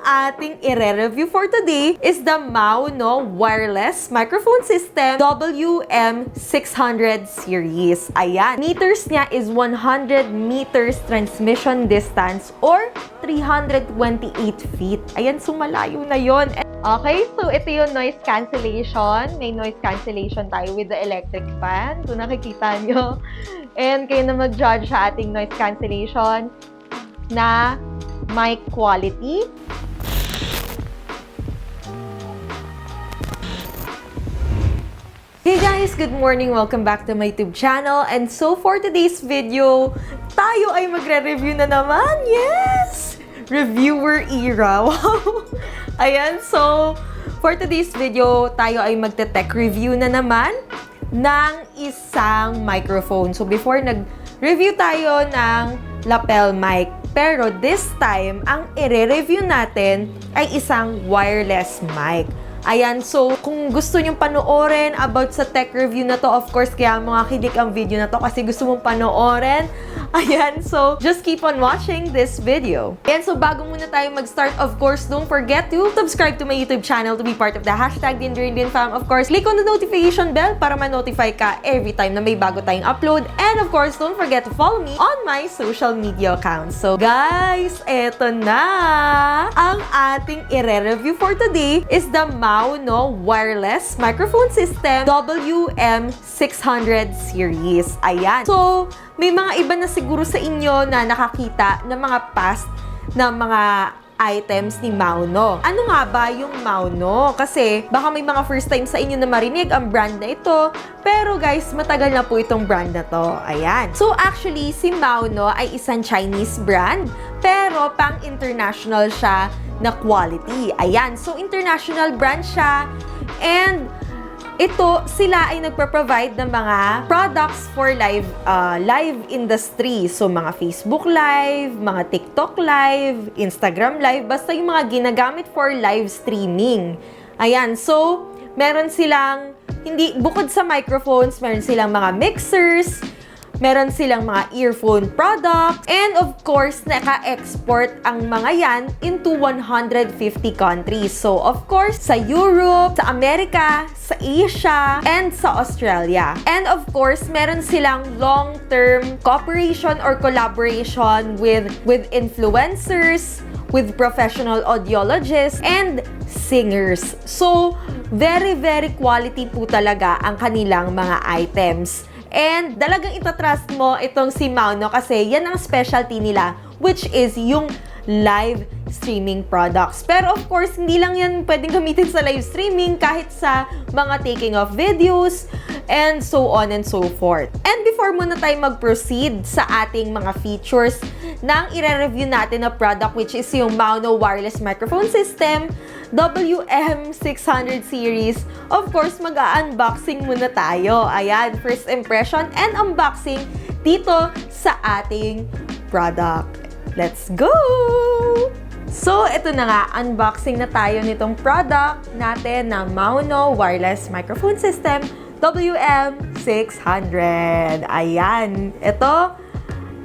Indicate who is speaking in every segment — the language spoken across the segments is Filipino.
Speaker 1: ating ire-review for today is the Mauno Wireless Microphone System WM600 series. Ayan. Meters niya is 100 meters transmission distance or 328 feet. Ayan, sumalayo na yon. Okay, so ito yung noise cancellation. May noise cancellation tayo with the electric fan. Kung nakikita nyo. And kayo na mag-judge sa ating noise cancellation na mic quality. Hey guys! Good morning! Welcome back to my YouTube channel. And so for today's video, tayo ay magre-review na naman! Yes! Reviewer era! Wow! Ayan, so for today's video, tayo ay magte-tech review na naman ng isang microphone. So before nag-review tayo ng lapel mic, pero this time, ang i-review natin ay isang wireless mic. Ayan, so kung gusto nyong panoorin about sa tech review na to, of course, kaya mga kilik ang video na to kasi gusto mong panoorin. Ayan, so just keep on watching this video. Ayan, so bago muna tayo mag-start, of course, don't forget to subscribe to my YouTube channel to be part of the hashtag #DinDrinDinFam. Of course, click on the notification bell para ma-notify ka every time na may bago tayong upload. And of course, don't forget to follow me on my social media accounts. So guys, eto na! Ang ating ire-review for today is the Mauno Wireless Microphone System WM600 series. Ayan. So, may mga iba na siguro sa inyo na nakakita ng mga past na mga items ni Mauno. Ano nga ba yung Mauno? Kasi baka may mga first time sa inyo na marinig ang brand na ito. Pero guys, matagal na po itong brand na to. Ayan. So actually, si Mauno ay isang Chinese brand, pero pang-international siya na quality. Ayan. So international brand siya. And ito, sila ay nagpo-provide ng mga products for live industry. So, mga Facebook Live, mga TikTok Live, Instagram Live, basta yung mga ginagamit for live streaming. Ayan, so, meron silang, bukod sa microphones, meron silang mga mixers, meron silang mga earphone products, and of course, naka-export ang mga yan into 150 countries. So, of course, sa Europe, sa Amerika, sa Asia, and sa Australia. And of course, meron silang long-term cooperation or collaboration with influencers, with professional audiologists, and singers. So, very, very quality po talaga ang kanilang mga items. And talagang itatrust mo itong si Mauno kasi yan ang specialty nila, which is yung live streaming products. Pero of course, hindi lang yan pwedeng gamitin sa live streaming, kahit sa mga taking of videos, and so on and so forth. And before muna tayo mag-proceed sa ating mga features ng ire-review natin na product, which is yung Mauno Wireless Microphone System WM600 series, of course, mag-unboxing muna tayo. Ayan, first impression and unboxing dito sa ating product. Let's go! So, ito na nga, unboxing na tayo nitong product natin na Mauno Wireless Microphone System WM600. Ayan, ito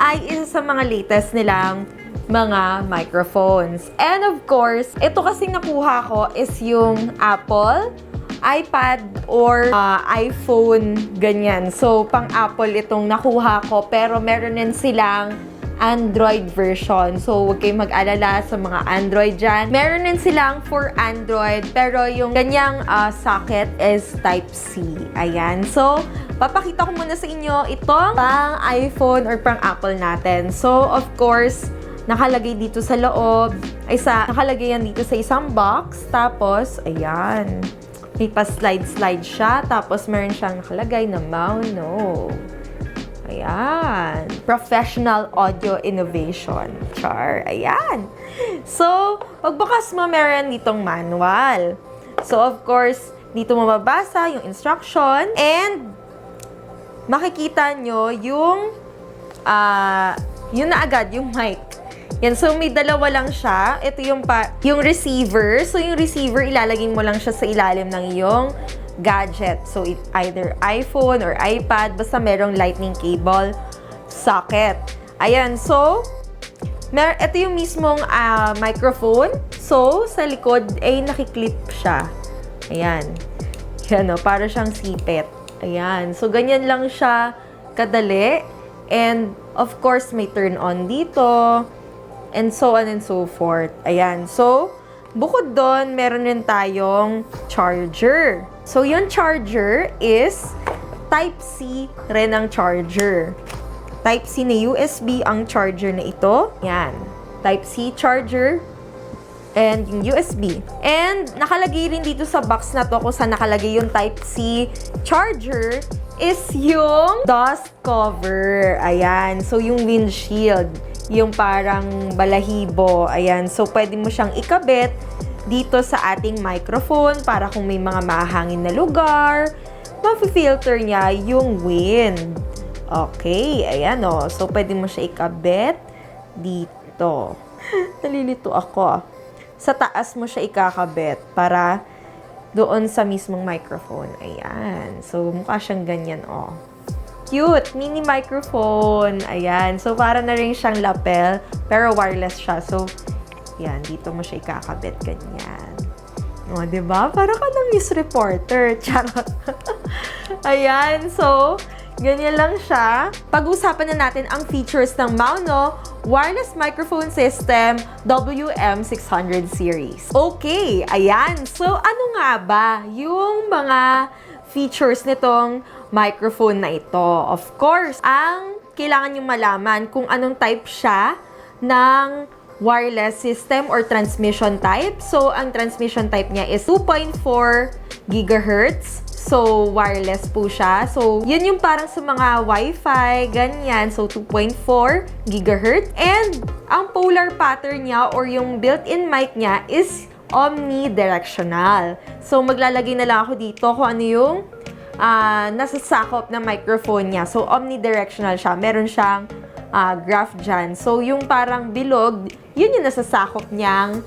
Speaker 1: ay isa sa mga latest nilang mga microphones. And of course, ito kasing nakuha ko is yung Apple, iPad, or iPhone, ganyan. So, pang Apple itong nakuha ko, pero meron din silang Android version. So, huwag kayong mag-alala sa mga Android dyan. Meron din silang for Android, pero yung ganyang socket is Type-C. Ayan. So, papakita ko muna sa inyo itong pang iPhone or pang Apple natin. So, of course, nakalagay dito sa loob, nakalagay yan dito sa isang box. Tapos, ayan, may pa-slide-slide siya. Tapos, meron siyang nakalagay na Mauno. Ayan. Professional Audio Innovation. Char. Ayan. So, pagbukas mo, meron ditong manual. So, of course, dito mo mababasa yung instruction. And, makikita nyo yung, yun na agad, yung mic. Yan, so may dalawa lang siya. Ito yung receiver. So, yung receiver, ilalagay mo lang siya sa ilalim ng iyong gadget. So, either iPhone or iPad, basta merong lightning cable socket. Ayan, so, Ito yung mismong microphone. So, sa likod ay nakiklip siya. Ayan. Yan o, para siyang sipet. Ayan. So, ganyan lang siya kadali. And, of course, may turn on dito. And so on and so forth. Ayan. So, bukod doon, meron rin tayong charger. So, yung charger is Type-C rin ang charger. Type-C na USB ang charger na ito. Yan. Type-C charger and yung USB. And nakalagay rin dito sa box na to kung saan nakalagay yung Type-C charger is yung dust cover. Ayan. So, yung windshield. Yung parang balahibo. Ayan. So, pwede mo siyang ikabit dito sa ating microphone para kung may mga mahangin na lugar, ma-filter niya yung wind. Okay. Ayan o. So, pwede mo siya ikabit dito. Nalilito ako. Sa taas mo siya ikakabit para doon sa mismong microphone. Ayan. So, mukha siyang ganyan, oh. Cute! Mini microphone. Ayan. So, para na rin siyang lapel, pero wireless siya. So, ayan. Dito mo siya ikakabit. Ganyan. O, diba? Para ka na news reporter. Charot. Ayan. So, ganyan lang siya. Pag-usapan na natin ang features ng Mauno Wireless Microphone System WM600 Series. Okay, ayan. So, ano nga ba yung mga features nitong microphone na ito? Of course, ang kailangan nyo malaman kung anong type siya ng wireless system or transmission type. So, ang transmission type niya is 2.4 GHz. So, wireless po siya. So, yun yung parang sa mga Wi-Fi, ganyan. So, 2.4 GHz. And, ang polar pattern niya or yung built-in mic niya is omnidirectional. So, maglalagay na lang ako dito kung ano yung nasasakop ng microphone niya. So, omnidirectional siya. Meron siyang graph dyan. So, yung parang bilog, yun yung nasasakop niyang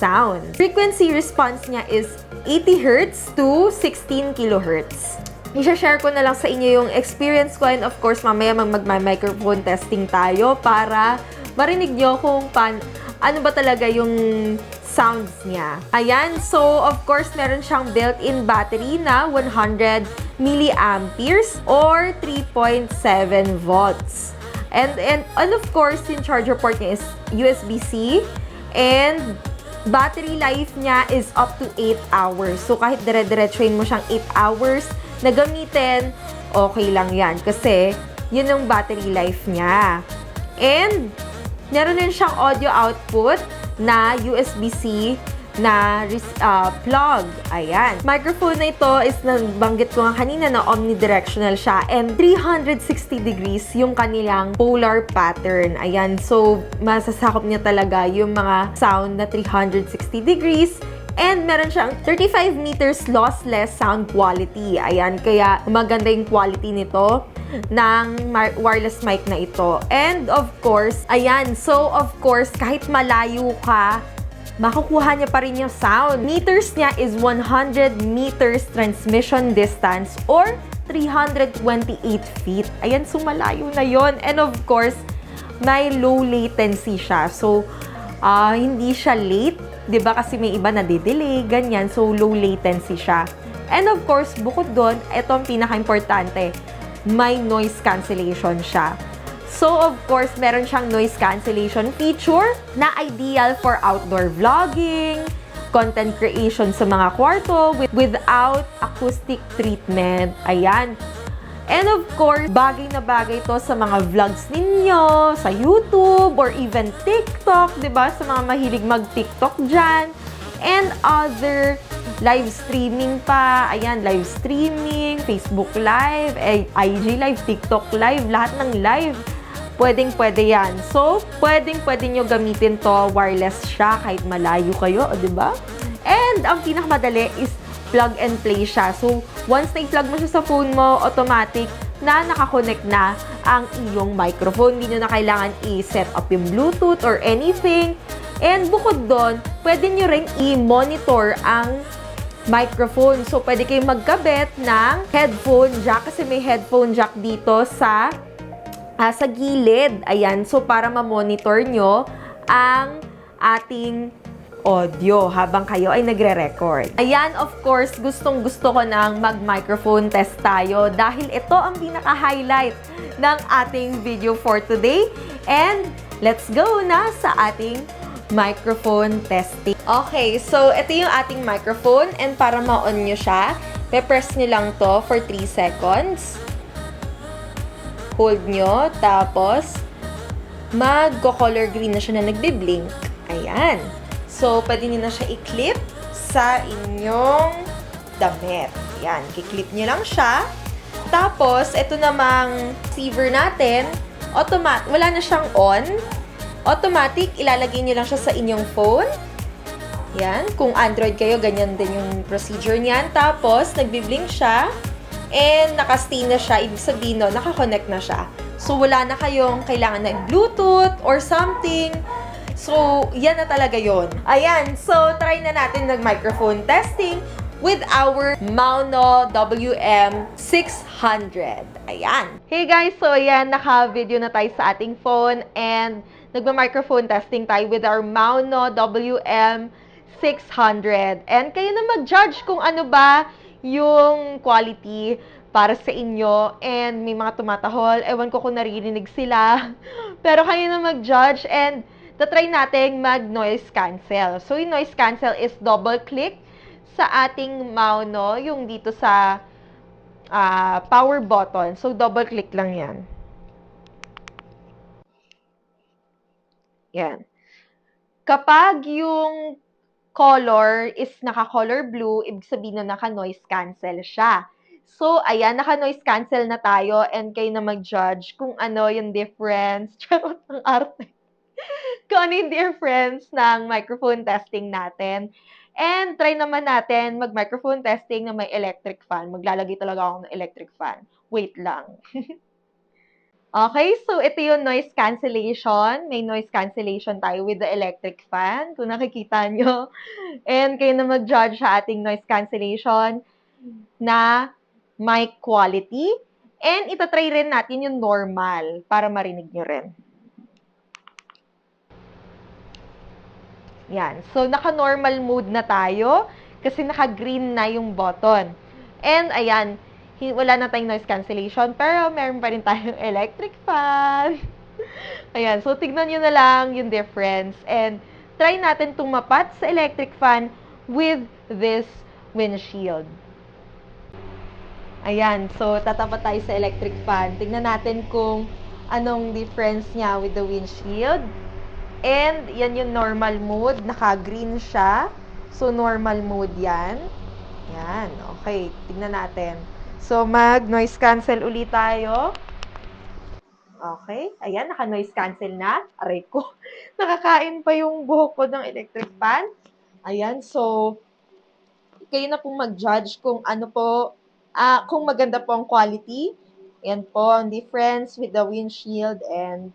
Speaker 1: sound. Frequency response niya is 80 Hz to 16 kHz. I-share ko na lang sa inyo yung experience ko and of course mamaya mag-microphone testing tayo para marinig nyo kung ano ba talaga yung sounds niya. Ayan, so of course meron siyang built-in battery na 100 milliamperes or 3.7 volts. And of course, yung charger port niya is USB-C and battery life niya is up to 8 hours. So, kahit dire-diretsuin mo siyang 8 hours na gamitin, okay lang yan. Kasi, yun ang battery life niya. And, meron din siyang audio output na USB-C na plug. Ayan. Microphone na ito is nabanggit ko nga kanina na omnidirectional siya and 360 degrees yung kanilang polar pattern. Ayan. So, masasakop niya talaga yung mga sound na 360 degrees and meron siyang 35 meters lossless sound quality. Ayan. Kaya maganda yung quality nito ng wireless mic na ito. And of course, ayan. So, of course, kahit malayo ka, makukuha niya pa rin yung sound. Meters niya is 100 meters transmission distance or 328 feet. Ayan, so malayo na yon. And of course, may low latency siya. So, hindi siya late. 'Di ba? Kasi may iba na delay, ganyan. So, low latency siya. And of course, bukod doon, ito ang pinaka-importante. May noise cancellation siya. So, of course, meron siyang noise cancellation feature na ideal for outdoor vlogging, content creation sa mga kwarto without acoustic treatment. Ayan. And of course, bagay na bagay to sa mga vlogs ninyo, sa YouTube, or even TikTok, diba? Sa mga mahilig mag-TikTok dyan. And other live streaming pa. Ayan, live streaming, Facebook Live, IG Live, TikTok Live, lahat ng live. Pwedeng-pwede yan. So, pwedeng-pwede nyo gamitin to. Wireless siya kahit malayo kayo, o diba? And, ang pinakamadali is plug and play siya. So, once na i-plug mo siya sa phone mo, automatic na nakakonect na ang iyong microphone. Hindi nyo na kailangan i-set up yung Bluetooth or anything. And, bukod doon, pwede nyo rin i-monitor ang microphone. So, pwede kayong magkabit ng headphone jack kasi may headphone jack dito sa sa gilid. Ayan, so para ma-monitor nyo ang ating audio habang kayo ay nagre-record. Ayan, of course, gustong-gusto ko nang mag-microphone test tayo dahil ito ang pinaka-highlight ng ating video for today. And let's go na sa ating microphone testing. Okay, so ito yung ating microphone and para ma-on nyo siya, pe-press nyo lang to for 3 seconds. Hold nyo, tapos mag-color green na siya na nagbi-blink. Ayan. So, pwede nyo na siya i-clip sa inyong damit. Ayan, i-clip nyo lang siya. Tapos, ito namang receiver natin, wala na siyang on. Automatic, ilalagay nyo lang siya sa inyong phone. Ayan, kung Android kayo, ganyan din yung procedure niyan. Tapos, nagbi-blink siya. And naka-stay na siya. Ibig sabihin, no, naka-connect na siya. So, wala na kayong kailangan ng Bluetooth or something. So, yan na talaga yon. Ayan, so try na natin nag-microphone testing with our Mauno WM600. Ayan. Hey guys, so ayan, naka-video na tayo sa ating phone and nagma-microphone testing tayo with our Mauno WM600. And kayo na mag-judge kung ano ba yung quality para sa inyo. And may mga tumatahol, ewan ko kung naririnig sila. Pero kayo na mag-judge and try natin mag-noise cancel. So, yung noise cancel is double-click sa ating Mauno, yung dito sa power button. So, double-click lang yan. Yan. Kapag yung color is naka-color blue, ibig sabihin na naka-noise cancel siya. So, ayan, naka-noise cancel na tayo and kayo na mag-judge kung ano yung difference. Charot ng arte. Kung ano yung difference ng microphone testing natin. And try naman natin mag-microphone testing na may electric fan. Maglalagay talaga ako ng electric fan. Wait lang. Okay, so ito yung noise cancellation. May noise cancellation tayo with the electric fan. Kung nakikita nyo. And kayo na mag-judge sa ating noise cancellation na mic quality. And itatry rin natin yung normal para marinig nyo rin. Yan. So, naka-normal mode na tayo kasi naka-green na yung button. And, ayan, wala na tayong noise cancellation pero meron pa rin tayong electric fan. Ayan. So, tignan nyo na lang yung difference. And, try natin tumapat sa electric fan with this windshield. Ayan. So, tatapat tayo sa electric fan. Tignan natin kung anong difference niya with the windshield. And, yan yung normal mode. Naka-green siya. So, normal mode yan. Yan. Okay. Tignan natin. So, mag-noise cancel ulit tayo. Okay. Ayan, naka-noise cancel na. Aray ko. Nakakain pa yung buhok ko ng electric fan. Ayan. So, kayo na pong mag-judge kung ano po, kung maganda po ang quality. Ayan po, ang difference with the windshield and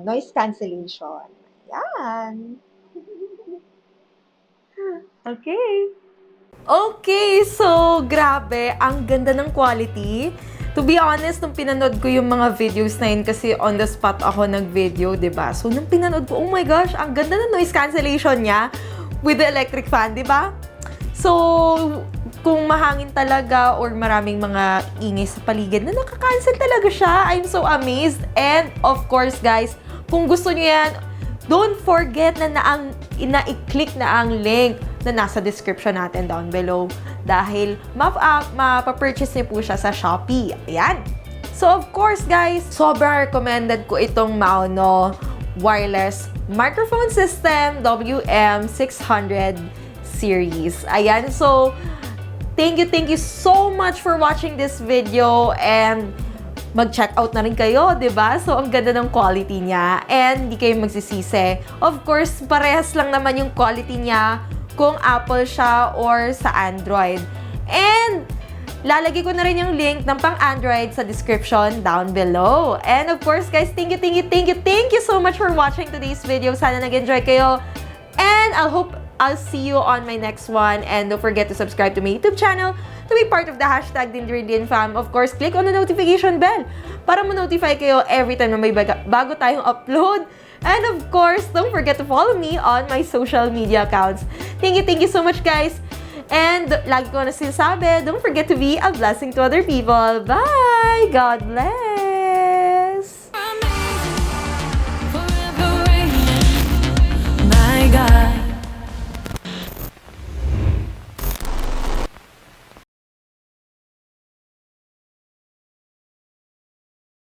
Speaker 1: noise cancellation. Yan. Okay. Okay, so grabe, ang ganda ng quality. To be honest, nung pinanood ko yung mga videos na yun, kasi on the spot ako nag-video, diba? So, nung pinanood ko, oh my gosh, ang ganda ng noise cancellation niya with the electric fan, diba? So, kung mahangin talaga or maraming mga ingay sa paligid na nakakancel talaga siya. I'm so amazed. And of course, guys, kung gusto niyo yan, don't forget na i-click na ang link na nasa description natin down below dahil mapapurchase niyo po siya sa Shopee. Ayan. So, of course, guys, sobrang recommended ko itong Mauno wireless microphone system WM600 series. Ayan. So, thank you so much for watching this video and mag-check out na rin kayo, diba? So, ang ganda ng quality niya and hindi kayo magsisisi. Of course, parehas lang naman yung quality niya kung Apple siya or sa Android. And, lalagay ko na rin yung link ng pang-Android sa description down below. And of course, guys, thank you so much for watching today's video. Sana nag-enjoy kayo. And I hope I'll see you on my next one. And don't forget to subscribe to my YouTube channel to be part of the hashtag Dinderendian fam. Of course, click on the notification bell para ma-notify kayo every time na may bago tayong upload. And of course, don't forget to follow me on my social media accounts. Thank you so much, guys. And lagi ko na sinasabi, don't forget to be a blessing to other people. Bye! God bless!